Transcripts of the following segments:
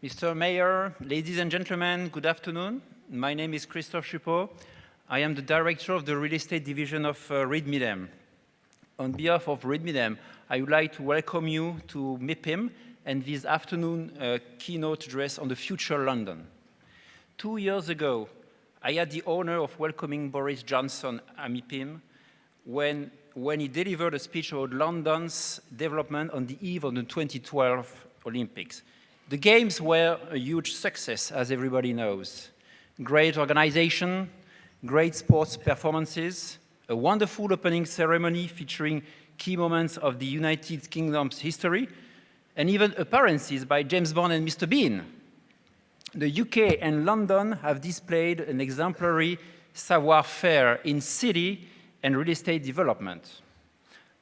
Mr. Mayor, ladies and gentlemen, good afternoon. My name is Christophe Chupot. I am the director of the real estate division of MIPIM. On behalf of MIPIM, I would like to welcome you to MIPIM and this afternoon keynote address on the future London. 2 years ago, I had the honor of welcoming Boris Johnson at MIPIM when he delivered a speech about London's development on the eve of the 2012 Olympics. The Games were a huge success, as everybody knows. Great organization, great sports performances, a wonderful opening ceremony featuring key moments of the United Kingdom's history, and even appearances by James Bond and Mr. Bean. The UK and London have displayed an exemplary savoir-faire in city and real estate development.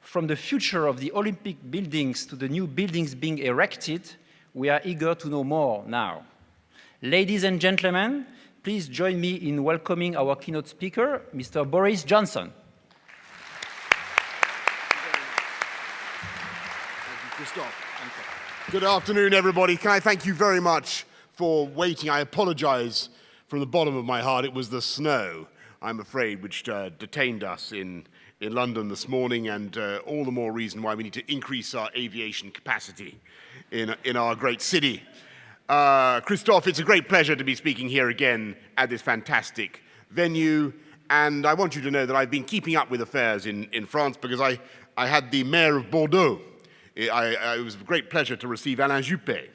From the future of the Olympic buildings to the new buildings being erected, we are eager to know more now. Ladies and gentlemen, please join me in welcoming our keynote speaker, Mr. Boris Johnson. Thank you, Christophe. Good afternoon, everybody. Can I thank you very much for waiting? I apologize from the bottom of my heart. It was the snow, I'm afraid, which detained us in London this morning, and all the more reason why we need to increase our aviation capacity in our great city. Christophe, it's a great pleasure to be speaking here again at this fantastic venue, and I want you to know that I've been keeping up with affairs in France because I had the mayor of Bordeaux. It was a great pleasure to receive Alain Juppé,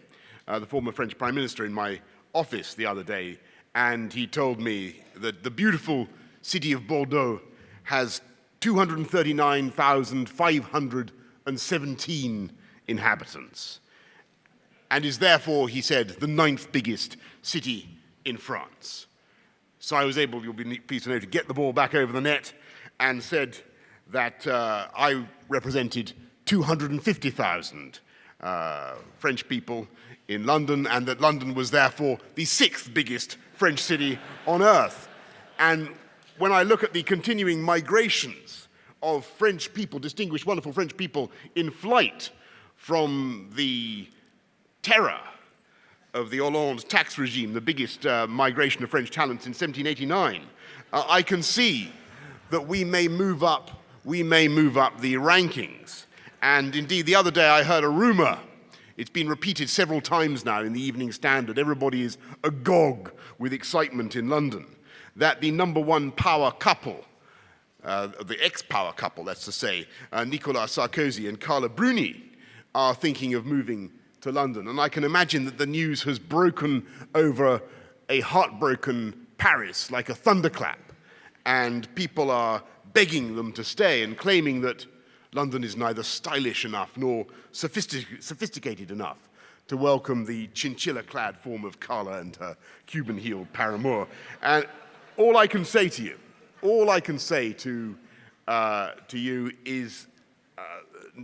the former French Prime Minister, in my office the other day, and he told me that the beautiful city of Bordeaux has 239,517 inhabitants, and is therefore, he said, the 9th biggest city in France. So I was able, you'll be pleased to know, to get the ball back over the net and said that I represented 250,000 French people in London, and that London was therefore the 6th biggest French city on earth. And when I look at the continuing migrations of French people, distinguished, wonderful French people in flight from the terror of the Hollande tax regime, the biggest migration of French talents in 1789, I can see that we may move up the rankings. And indeed, the other day I heard a rumor, it's been repeated several times now in the Evening Standard, everybody is agog with excitement in London, that the #1 power couple, the ex-power couple, that's to say, Nicolas Sarkozy and Carla Bruni, are thinking of moving to London. And I can imagine that the news has broken over a heartbroken Paris like a thunderclap, and people are begging them to stay and claiming that London is neither stylish enough nor sophisticated enough to welcome the chinchilla-clad form of Carla and her Cuban-heeled paramour. And all I can say to you, you is,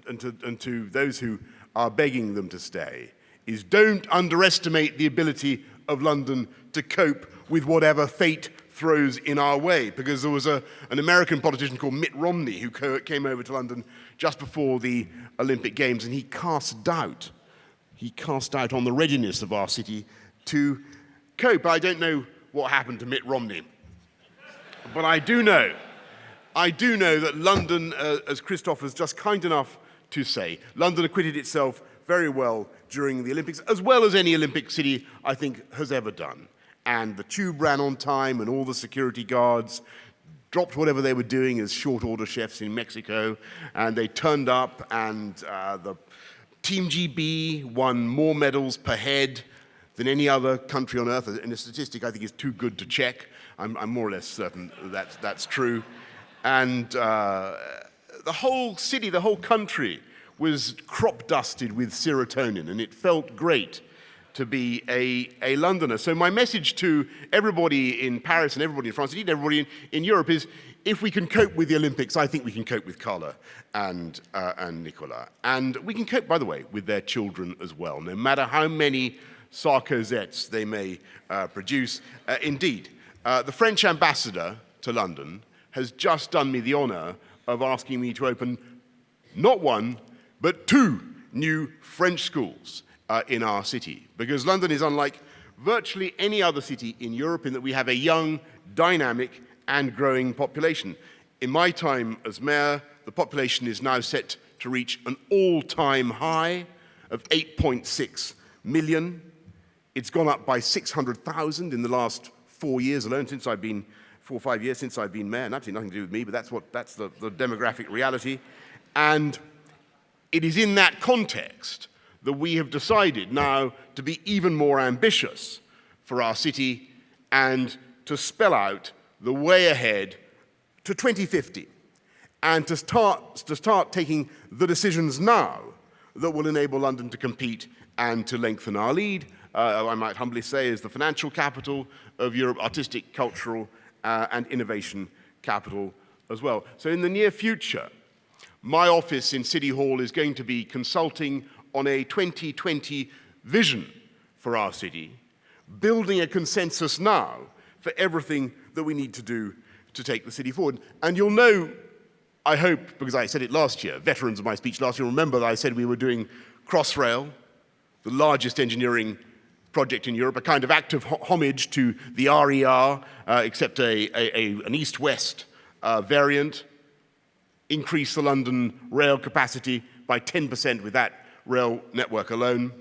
and to those who are begging them to stay, is don't underestimate the ability of London to cope with whatever fate throws in our way. Because there was an American politician called Mitt Romney who came over to London just before the Olympic Games, and he cast doubt on the readiness of our city to cope. I don't know what happened to Mitt Romney, but I do know that London, as Christophe was just kind enough to say, London acquitted itself very well during the Olympics, as well as any Olympic city, I think, has ever done. And the tube ran on time, and all the security guards dropped whatever they were doing as short order chefs in Mexico, and they turned up, and the Team GB won more medals per head than any other country on earth. And a statistic I think is too good to check. I'm more or less certain that's true. And the whole city, the whole country was crop dusted with serotonin, and it felt great to be a Londoner. So my message to everybody in Paris and everybody in France, indeed everybody in Europe, is if we can cope with the Olympics, I think we can cope with Carla and Nicolas. And we can cope, by the way, with their children as well, no matter how many Sarkozettes they may produce. Indeed, the French ambassador to London has just done me the honor of asking me to open not one, but 2 new French schools in our city, because London is unlike virtually any other city in Europe in that we have a young, dynamic, and growing population. In my time as mayor, the population is now set to reach an all-time high of 8.6 million. It's gone up by 600,000 in the last 4 years alone, since I've been 4 or 5 years since I've been mayor. And absolutely nothing to do with me, but that's the demographic reality. And it is in that context that we have decided now to be even more ambitious for our city and to spell out the way ahead to 2050 and to start taking the decisions now that will enable London to compete and to lengthen our lead. I might humbly say, as the financial capital of Europe, artistic, cultural, and innovation capital as well. So in the near future, my office in City Hall is going to be consulting on a 2020 vision for our city, building a consensus now for everything that we need to do to take the city forward. And you'll know, I hope, because I said it last year, veterans of my speech last year, remember that I said we were doing Crossrail, the largest engineering project in Europe, a kind of act of homage to the RER, except an east-west variant, increase the London rail capacity by 10% with that rail network alone.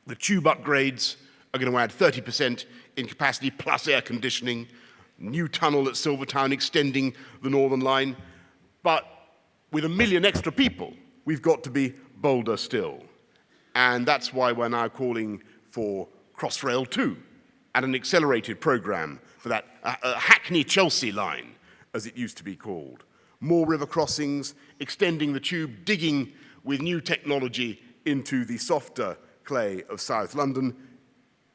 The tube upgrades are going to add 30% in capacity, plus air conditioning, new tunnel at Silvertown extending the Northern Line. But with 1 million extra people, we've got to be bolder still. And that's why we're now calling for Crossrail 2 and an accelerated program for that Hackney-Chelsea line, as it used to be called. More river crossings, extending the tube, digging with new technology into the softer clay of South London,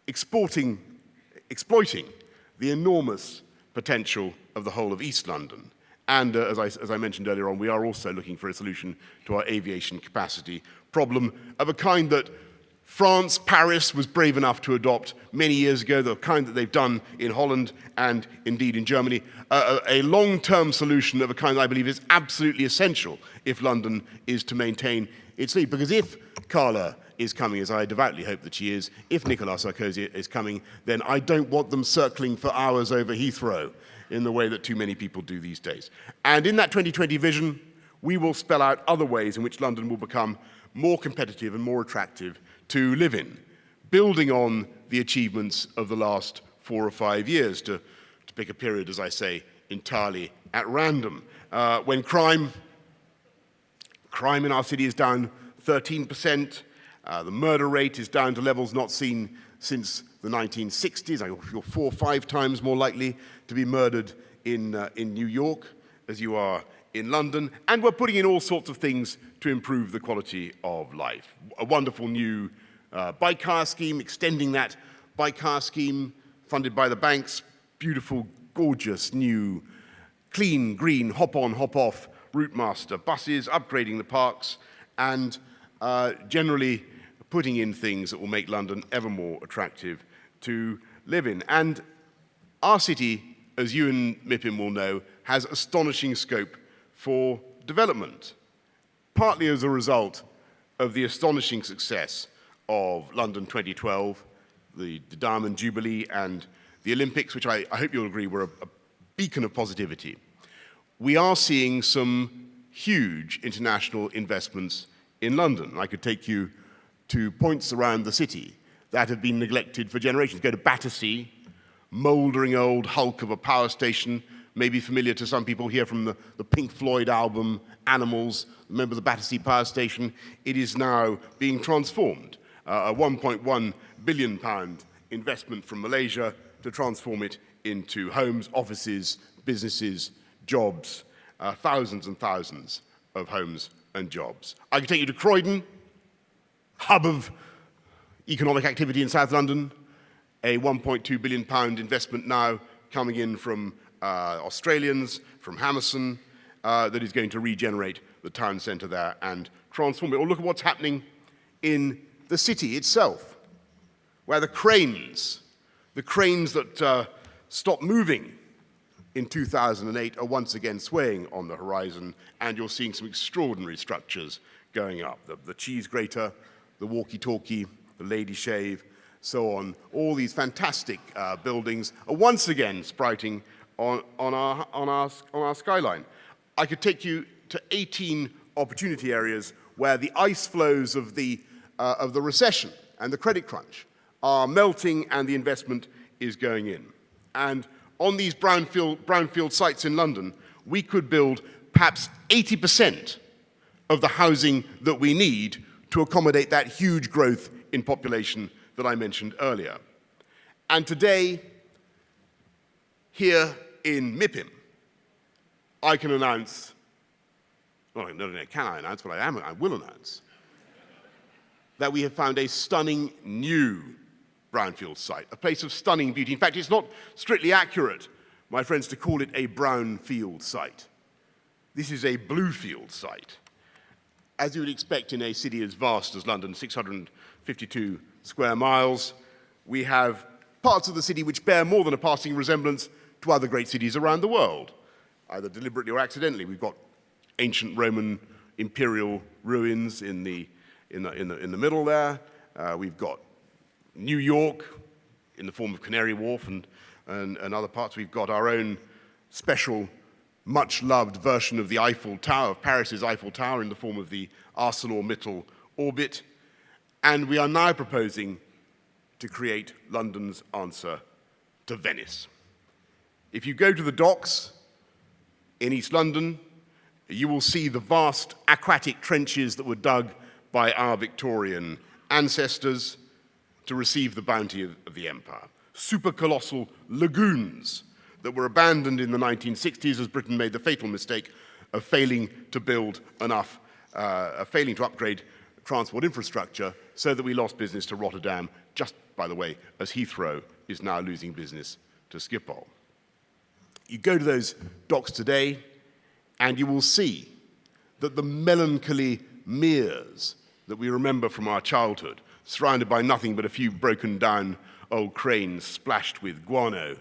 exploiting the enormous potential of the whole of East London. And as I mentioned earlier on, we are also looking for a solution to our aviation capacity problem of a kind that France, Paris was brave enough to adopt many years ago, the kind that they've done in Holland and indeed in Germany, a long-term solution of a kind that I believe is absolutely essential if London is to maintain its lead. Because if Carla is coming, as I devoutly hope that she is, if Nicolas Sarkozy is coming, then I don't want them circling for hours over Heathrow in the way that too many people do these days. And in that 2020 vision, we will spell out other ways in which London will become more competitive and more attractive to live in, building on the achievements of the last 4 or 5 years, to pick a period, as I say, entirely at random, when crime in our city is down 13%, the murder rate is down to levels not seen since the 1960s. You're 4 or 5 times more likely to be murdered in New York as you are in London, and we're putting in all sorts of things to improve the quality of life. A wonderful new bike hire scheme, extending that bike hire scheme funded by the banks, beautiful, gorgeous, new, clean, green, hop-on, hop-off route master buses, upgrading the parks, and generally putting in things that will make London ever more attractive to live in. And our city, as you and MIPIM will know, has astonishing scope for development, partly as a result of the astonishing success of London 2012, the Diamond Jubilee, and the Olympics, which I hope you'll agree were a beacon of positivity. We are seeing some huge international investments in London. I could take you to points around the city that have been neglected for generations. Go to Battersea, mouldering old hulk of a power station, maybe familiar to some people here from the Pink Floyd album Animals. Remember the Battersea Power Station? It is now being transformed. A £1.1 billion investment from Malaysia to transform it into homes, offices, businesses, jobs, thousands and thousands of homes and jobs. I can take you to Croydon, hub of economic activity in South London, a £1.2 billion investment now coming in from Australians, from Hammerson, that is going to regenerate the town centre there and transform it. Or look at what's happening in the city itself, where the cranes that stopped moving in 2008 are once again swaying on the horizon, and you're seeing some extraordinary structures going up. The cheese grater, the Walkie-Talkie, the Lady Shave, so on. All these fantastic buildings are once again sprouting on our skyline. I could take you to 18 opportunity areas where the ice flows of the recession and the credit crunch are melting and the investment is going in. And on these brownfield sites in London, we could build perhaps 80% of the housing that we need to accommodate that huge growth in population that I mentioned earlier. And today, here in MIPIM, I can announce, well, not only can I announce, but I will announce, that we have found a stunning new brownfield site, a place of stunning beauty. In fact, it's not strictly accurate, my friends, to call it a brownfield site. This is a bluefield site. As you would expect in a city as vast as London, 652 square miles, we have parts of the city which bear more than a passing resemblance to other great cities around the world, either deliberately or accidentally. We've got ancient Roman imperial ruins in the middle there. We've got New York in the form of Canary Wharf and other parts. We've got our own special, much-loved version of the Eiffel Tower, of Paris's Eiffel Tower, in the form of the ArcelorMittal Orbit. And we are now proposing to create London's answer to Venice. If you go to the docks in East London, you will see the vast aquatic trenches that were dug by our Victorian ancestors to receive the bounty of the empire. Super-colossal lagoons that were abandoned in the 1960s as Britain made the fatal mistake of failing to build enough, failing to upgrade transport infrastructure, so that we lost business to Rotterdam, just, by the way, as Heathrow is now losing business to Schiphol. You go to those docks today, and you will see that the melancholy meres that we remember from our childhood, surrounded by nothing but a few broken down old cranes splashed with guano,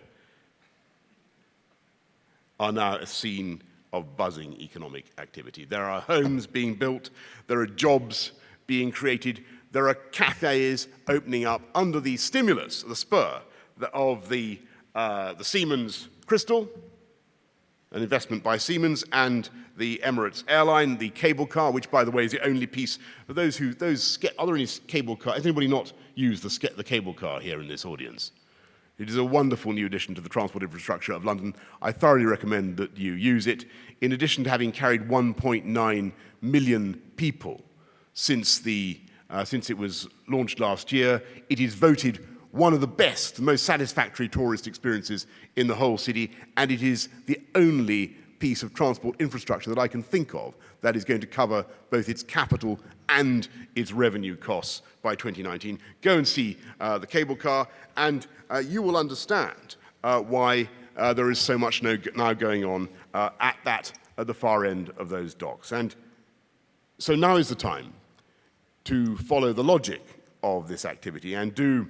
are now a scene of buzzing economic activity. There are homes being built, there are jobs being created, there are cafes opening up under the stimulus, the spur of the Siemens Crystal, an investment by Siemens, and the Emirates airline, the cable car, which, by the way, is the only piece for are there any cable car? Has anybody not used the cable car here in this audience? It is a wonderful new addition to the transport infrastructure of London. I thoroughly recommend that you use it. In addition to having carried 1.9 million people since it was launched last year, it is voted one of the best, the most satisfactory tourist experiences in the whole city, and it is the only piece of transport infrastructure that I can think of that is going to cover both its capital and its revenue costs by 2019. Go and see the cable car, and you will understand why there is so much now going on at the far end of those docks. And so now is the time to follow the logic of this activity and do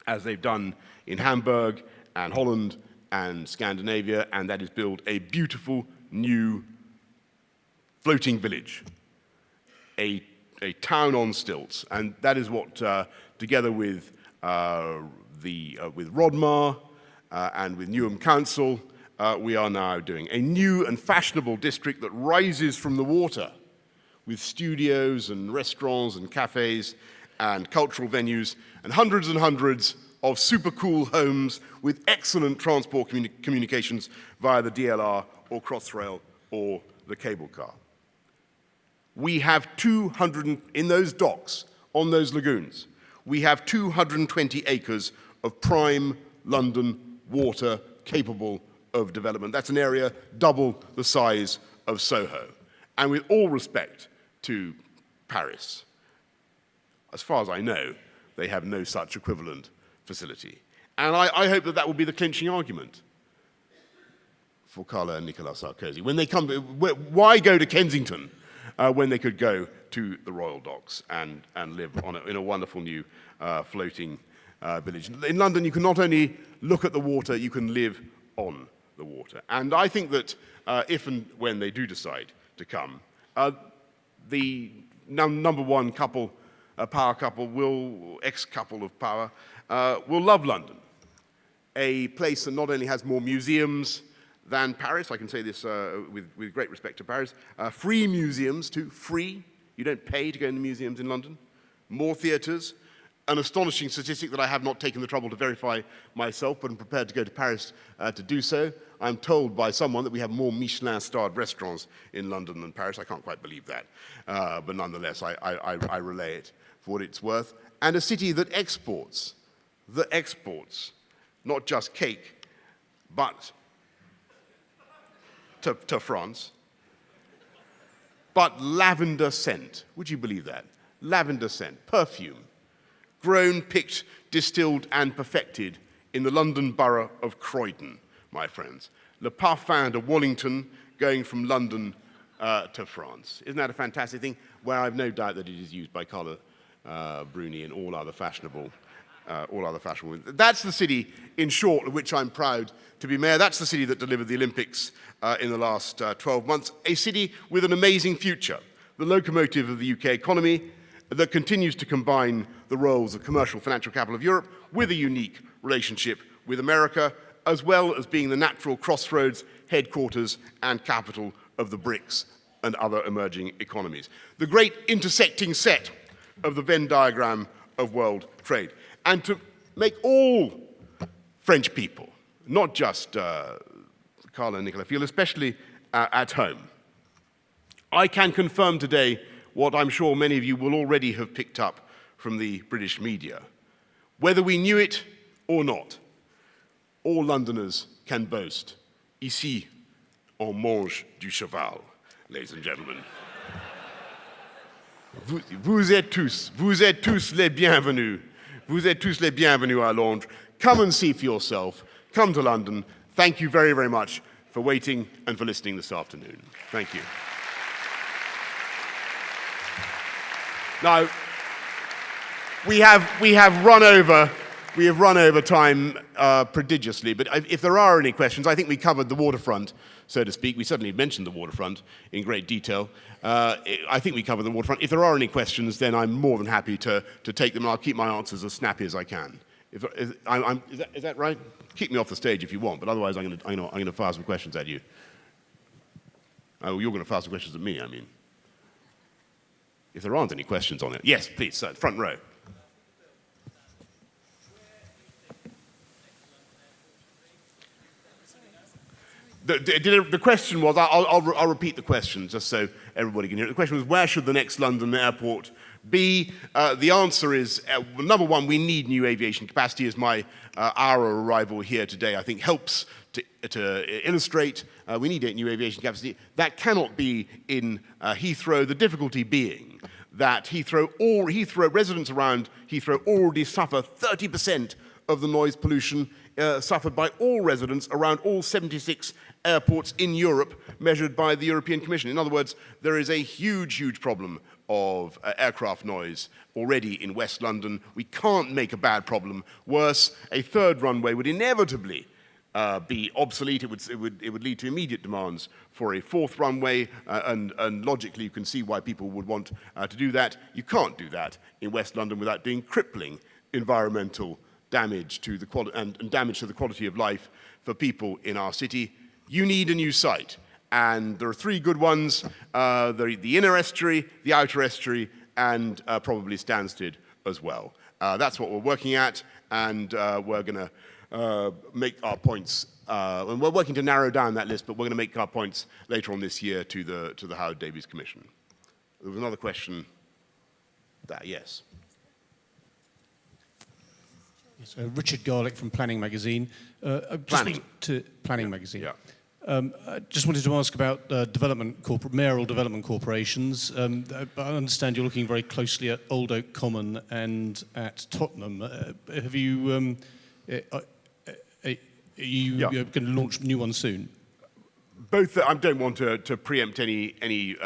as they've done in Hamburg and Holland and Scandinavia, and that is build a beautiful new floating village, a town on stilts. And that is what, together with Rodmar and with Newham Council, we are now doing. A new and fashionable district that rises from the water, with studios and restaurants and cafes and cultural venues, and hundreds of super cool homes with excellent transport communications via the DLR or Crossrail or the cable car. We have 200, in those docks, on those lagoons, we have 220 acres of prime London water capable of development. That's an area double the size of Soho. And with all respect to Paris, as far as I know, they have no such equivalent facility. And I hope that will be the clinching argument for Carla and Nicolas Sarkozy. When they come, why go to Kensington when they could go to the Royal Docks and live in a wonderful new floating village? In London, you can not only look at the water, you can live on the water. And I think that if and when they do decide to come, the number one couple a power couple will, ex-couple of power, will love London. A place that not only has more museums than Paris, I can say this with great respect to Paris, free museums too, free, you don't pay to go in the museums in London, more theatres, an astonishing statistic that I have not taken the trouble to verify myself, but I'm prepared to go to Paris to do so. I'm told by someone that we have more Michelin-starred restaurants in London than Paris. I can't quite believe that, but nonetheless, I relay it for what it's worth. And a city that exports, not just cake, but to France, but lavender scent. Would you believe that? Lavender scent, perfume, grown, picked, distilled, and perfected in the London borough of Croydon, my friends. Le Parfum de Wallington, going from London to France. Isn't that a fantastic thing? Where I have no doubt that it is used by Carla Bruni and all other fashionable. That's the city, in short, of which I'm proud to be mayor. That's the city that delivered the Olympics in the last 12 months. A city with an amazing future, the locomotive of the UK economy that continues to combine the roles of commercial financial capital of Europe with a unique relationship with America, as well as being the natural crossroads, headquarters, and capital of the BRICS and other emerging economies. The great intersecting set of the Venn diagram of world trade. And to make all French people, not just Carla and Nicola, feel especially at home, I can confirm today what I'm sure many of you will already have picked up from the British media. Whether we knew it or not, all Londoners can boast, ici, on mange du cheval, ladies and gentlemen. Vous êtes tous les bienvenus. Vous êtes tous les bienvenus à Londres. Come and see for yourself. Come to London. Thank you very, very much for waiting and for listening this afternoon. Thank you. Now, we have run over time prodigiously, but if there are any questions, I think we covered the waterfront, so to speak. We certainly mentioned the waterfront in great detail. I think we covered the waterfront. If there are any questions, then I'm more than happy to take them, and I'll keep my answers as snappy as I can. Is that right? Kick me off the stage if you want, but otherwise I'm going to fire some questions at you. Oh, you're going to fire some questions at me, I mean. If there aren't any questions on it. Yes, please, sir, front row. The question was, I'll repeat the question just so everybody can hear it. The question was, where should the next London airport be? The answer is, number one, we need new aviation capacity, as our arrival here today, I think, helps to illustrate. We need new aviation capacity. That cannot be in Heathrow, the difficulty being that residents around Heathrow already suffer 30% of the noise pollution suffered by all residents around all 76 airports in Europe, measured by the European Commission. In other words, there is a huge, huge problem of aircraft noise already in West London. We can't make a bad problem worse. A third runway would inevitably be obsolete. It would lead to immediate demands for a fourth runway, and logically you can see why people would want to do that. You can't do that in West London without doing crippling environmental damage to the quality and damage to the quality of life for people in our city. You need a new site, and there are three good ones: the inner estuary, the outer estuary, and probably Stansted as well. That's what we're working at, and we're going to make our points. And we're working to narrow down that list, but we're going to make our points later on this year to the Howard Davies Commission. There was another question. Yes. Yes, Richard Garlick from Planning Magazine. Planning Magazine. Yeah. I just wanted to ask about mayoral development corporations. I understand you're looking very closely at Old Oak Common and at Tottenham. Have you? Are you going to launch new ones soon? Both. I don't want to preempt any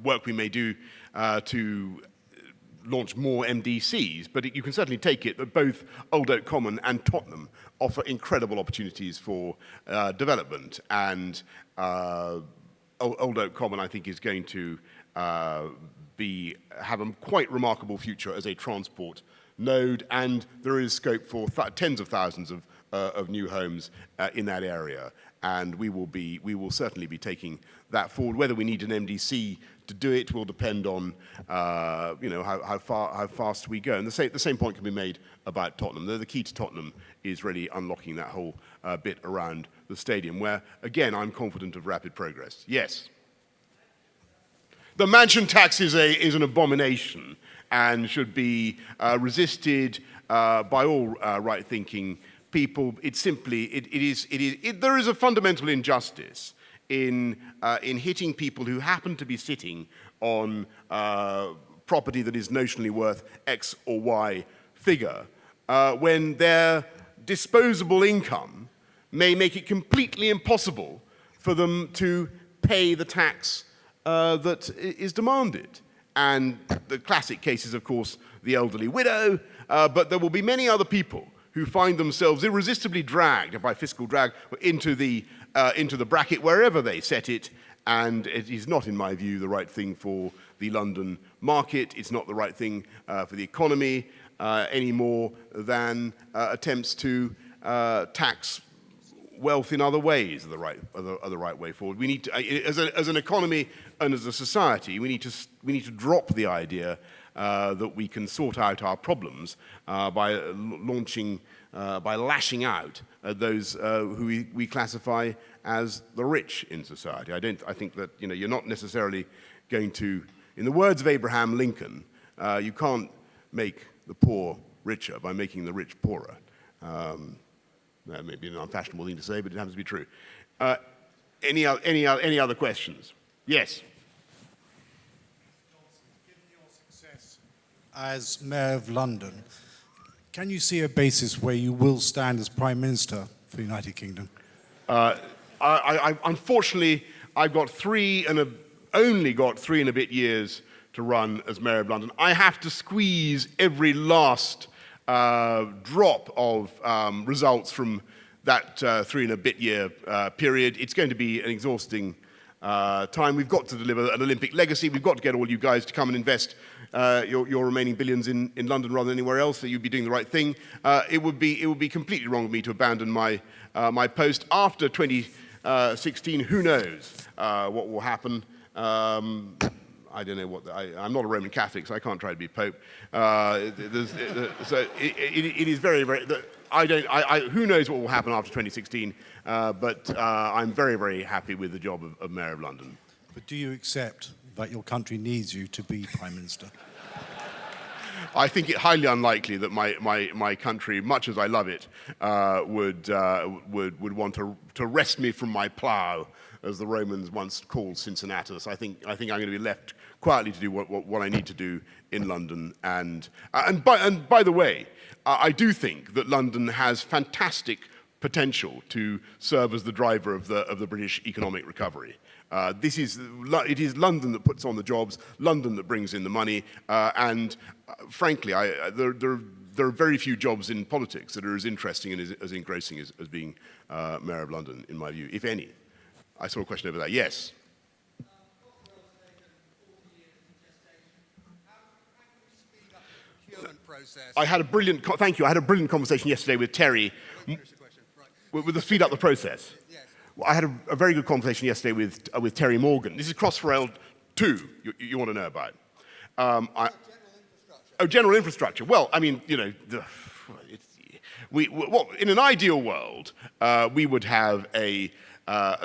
work we may do to launch more MDCs, but you can certainly take it that both Old Oak Common and Tottenham offer incredible opportunities for development, and Old Oak Common, I think, is going to have a quite remarkable future as a transport node, and there is scope for tens of thousands of new homes in that area. And we will certainly be taking that forward. Whether we need an MDC to do it will depend on how fast we go. And the same point can be made about Tottenham. The key to Tottenham is really unlocking that whole bit around the stadium, where again I'm confident of rapid progress. Yes. The mansion tax is an abomination and should be resisted by all right-thinking people. There is a fundamental injustice in hitting people who happen to be sitting on property that is notionally worth X or Y figure, when their disposable income may make it completely impossible for them to pay the tax that is demanded. And the classic case is, of course, the elderly widow, but there will be many other people who find themselves irresistibly dragged by fiscal drag into the bracket wherever they set it, and it is not, in my view, the right thing for the London market. It's not the right thing for the economy any more than attempts to tax wealth in other ways are the right way forward. We need to, as an economy and as a society, we need to drop the idea that we can sort out our problems by lashing out at those who we classify as the rich in society. I think that you're not necessarily going to, in the words of Abraham Lincoln, you can't make the poor richer by making the rich poorer. That may be an unfashionable thing to say, but it happens to be true. Any other questions? Yes. Given your success as Mayor of London, can you see a basis where you will stand as Prime Minister for the United Kingdom? Unfortunately, I've got only got 3 and a bit years to run as Mayor of London. I have to squeeze every last drop of results from that 3 and a bit year period. It's going to be an exhausting time. We've got to deliver an Olympic legacy. We've got to get all you guys to come and invest your remaining billions in London rather than anywhere else, so you'd be doing the right thing. It would be completely wrong of me to abandon my post after 2016. Who knows what will happen? I don't know I'm not a Roman Catholic, so I can't try to be Pope. So it is very, very. Who knows what will happen after 2016? But I'm very, very happy with the job of Mayor of London. But do you accept that your country needs you to be Prime Minister? I think it highly unlikely that my country, much as I love it, would want to wrest me from my plough, as the Romans once called Cincinnatus. I think I'm going to be left quietly to do what I need to do in London. And by the way, I do think that London has fantastic potential to serve as the driver of the British economic recovery. It is London that puts on the jobs, London that brings in the money, and frankly, there are very few jobs in politics that are as interesting and as engrossing as being Mayor of London, in my view, if any. I saw a question over there. Yes. I had a brilliant. Thank you. I had a brilliant conversation yesterday with Terry. With the speed up the process. Yes. I had a very good conversation yesterday with Terry Morgan. This is Crossrail 2. You want to know about? General infrastructure. Well, I mean, in an ideal world, we would have a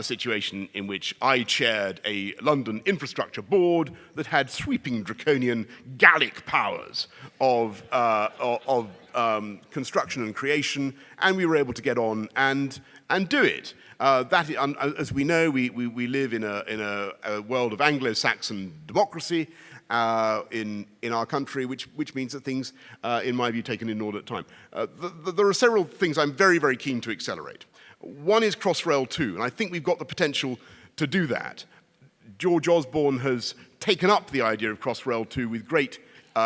situation in which I chaired a London infrastructure board that had sweeping draconian Gallic powers of construction and creation, and we were able to get on and do it. As we know, we live in a world of Anglo-Saxon democracy in our country, which means that things, in my view, take an inordinate time. There are several things I'm very, very keen to accelerate. One is Crossrail 2, and I think we've got the potential to do that. George Osborne has taken up the idea of Crossrail 2 with great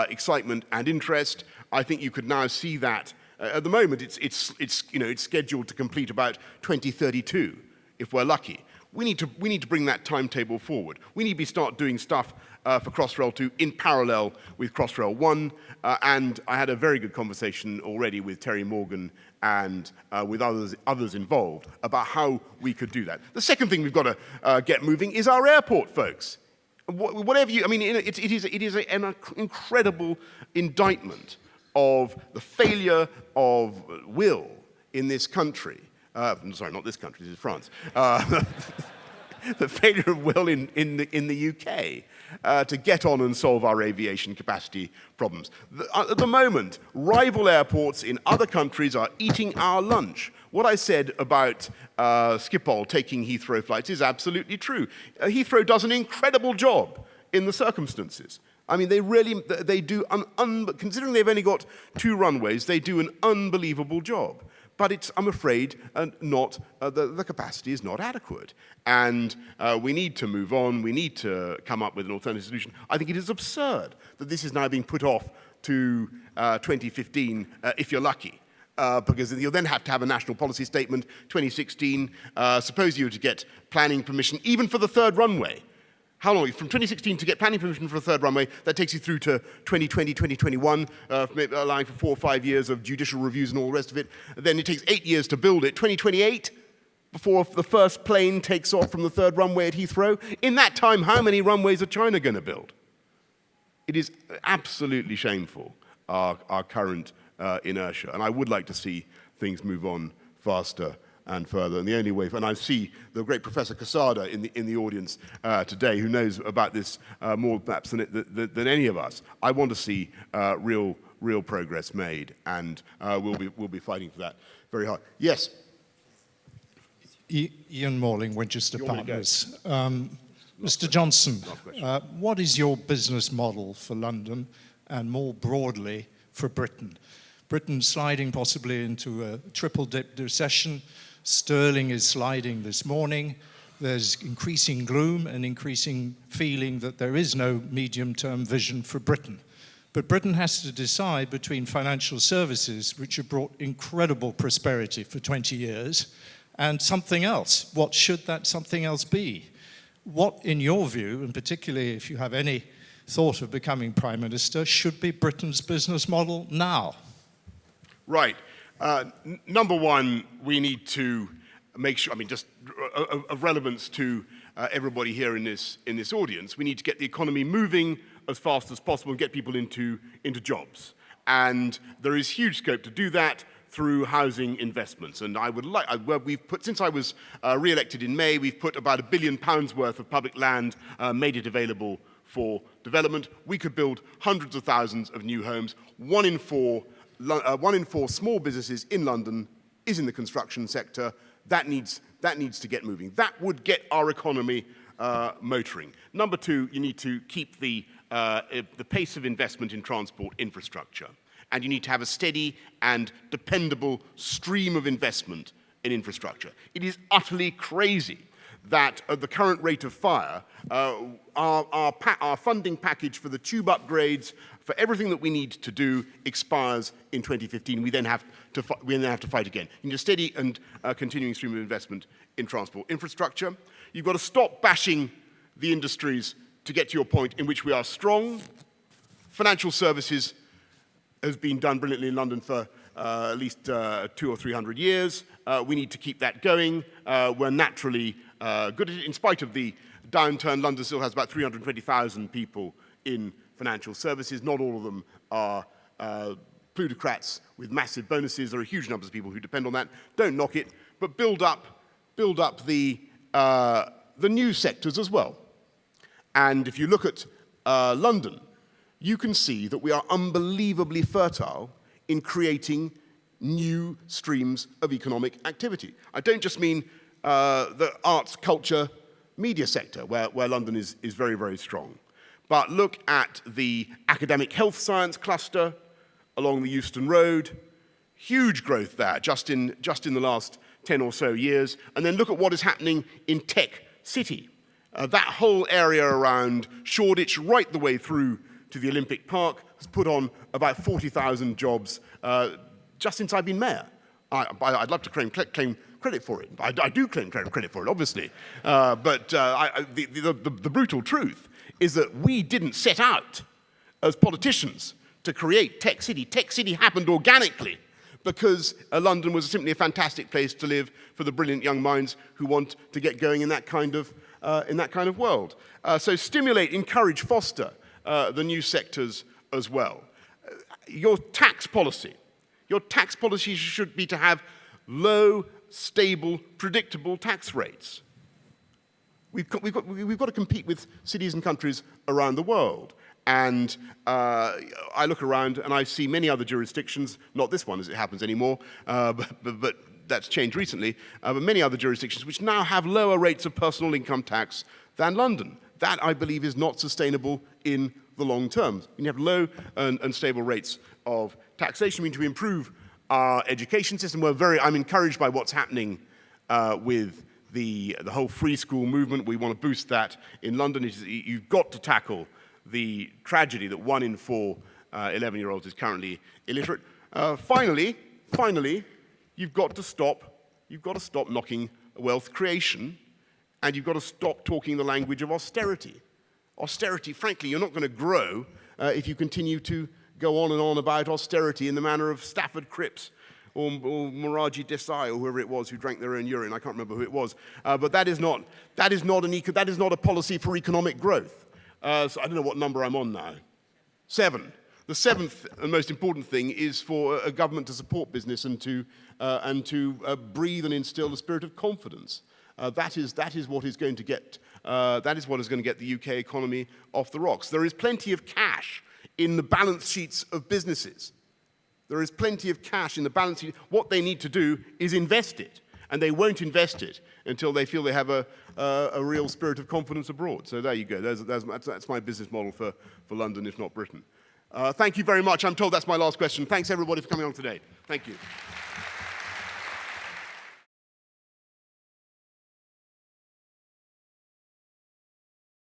excitement and interest. I think you could now see that. At the moment, it's scheduled to complete about 2032, if we're lucky. We need to bring that timetable forward. We need to start doing stuff for Crossrail 2 in parallel with Crossrail 1, and I had a very good conversation already with Terry Morgan and with others involved about how we could do that. The second thing we've got to get moving is our airport, folks. Whatever you, I mean, it is an incredible indictment of the failure of will in this country. Sorry, not this country, this is France. The failure of will in the UK to get on and solve our aviation capacity problems. At the moment, rival airports in other countries are eating our lunch. What I said about Schiphol taking Heathrow flights is absolutely true. Heathrow does an incredible job in the circumstances. I mean, they do, considering they've only got 2 runways, they do an unbelievable job. But it's, I'm afraid, the capacity is not adequate. And we need to move on. We need to come up with an alternative solution. I think it is absurd that this is now being put off to 2015, if you're lucky. Because you'll then have to have a national policy statement, 2016. Suppose you were to get planning permission, even for the 3rd runway. How long? From 2016 to get planning permission for a 3rd runway, that takes you through to 2020, 2021, allowing for 4 or 5 years of judicial reviews and all the rest of it. Then it takes 8 years to build it. 2028, before the first plane takes off from the 3rd runway at Heathrow. In that time, how many runways are China going to build? It is absolutely shameful, our current inertia. And I would like to see things move on faster and further. And the only way, and I see the great Professor Casada in the audience today, who knows about this more perhaps than any of us. I want to see real progress made, and we'll be fighting for that very hard. Yes. Ian Morling, Winchester Partners. Mr. Johnson, what is your business model for London and more broadly for Britain? Britain sliding possibly into a triple-dip recession. Sterling is sliding this morning. There's increasing gloom and increasing feeling that there is no medium-term vision for Britain. But Britain has to decide between financial services, which have brought incredible prosperity for 20 years, and something else. What should that something else be? What, in your view, and particularly if you have any thought of becoming Prime Minister, should be Britain's business model now? Right. Number one, we need to make sure, I mean, just of relevance to everybody here in this audience, we need to get the economy moving as fast as possible and get people into jobs. And there is huge scope to do that through housing investments. And I would like, since I was re-elected in May, we've put about £1 billion worth of public land, made it available for development. We could build hundreds of thousands of new homes. One in four small businesses in London is in the construction sector. That needs to get moving. That would get our economy motoring. Number two, you need to keep the pace of investment in transport infrastructure. And you need to have a steady and dependable stream of investment in infrastructure. It is utterly crazy that at the current rate of fire, our funding package for the tube upgrades, for everything that we need to do, expires in 2015. We then have to fight again. You need a steady and continuing stream of investment in transport infrastructure. You've got to stop bashing the industries to get to your point in which we are strong. Financial services has been done brilliantly in London for at least 200 or 300 years. We need to keep that going. We're naturally good at it. In spite of the downturn, London still has about 320,000 people in financial services. Not all of them are plutocrats with massive bonuses. There are huge numbers of people who depend on that. Don't knock it, but build up the new sectors as well. And if you look at London, you can see that we are unbelievably fertile in creating new streams of economic activity. I don't just mean the arts, culture, media sector, where London is very, very strong. But look at the academic health science cluster along the Euston Road. Huge growth there, just in the last 10 or so years. And then look at what is happening in Tech City. That whole area around Shoreditch, right the way through to the Olympic Park, has put on about 40,000 jobs just since I've been mayor. I'd love to claim credit for it. I do claim credit for it, obviously. The brutal truth is that we didn't set out as politicians to create Tech City. Tech City happened organically because London was simply a fantastic place to live for the brilliant young minds who want to get going in that kind of world. So stimulate, encourage, foster the new sectors as well. Your tax policy should be to have low, stable, predictable tax rates. We've got to compete with cities and countries around the world. And I look around and I see many other jurisdictions, not this one as it happens anymore, but that's changed recently, but many other jurisdictions which now have lower rates of personal income tax than London. That, I believe, is not sustainable in the long term. When you have low and stable rates of taxation, we need to improve our education system. I'm encouraged by what's happening with the whole free school movement. We want to boost that in London. You've got to tackle the tragedy that 1 in 4 11-year-olds is currently illiterate. Finally, you've got to stop knocking wealth creation, and you've got to stop talking the language of austerity. Austerity, frankly, you're not going to grow if you continue to go on and on about austerity in the manner of Stafford Cripps or Morarji Desai or whoever it was who drank their own urine. I can't remember who it was. But that is not a policy for economic growth. So I don't know what number I'm on now. 7. The 7th and most important thing is for a government to support business and to breathe and instill a spirit of confidence. That is what is going to get the UK economy off the rocks. There is plenty of cash in the balance sheets of businesses. There is plenty of cash in the balance sheet. What they need to do is invest it, and they won't invest it until they feel they have a real spirit of confidence abroad. So there you go. That's my business model for London, if not Britain. Thank you very much. I'm told that's my last question. Thanks, everybody, for coming on today. Thank you.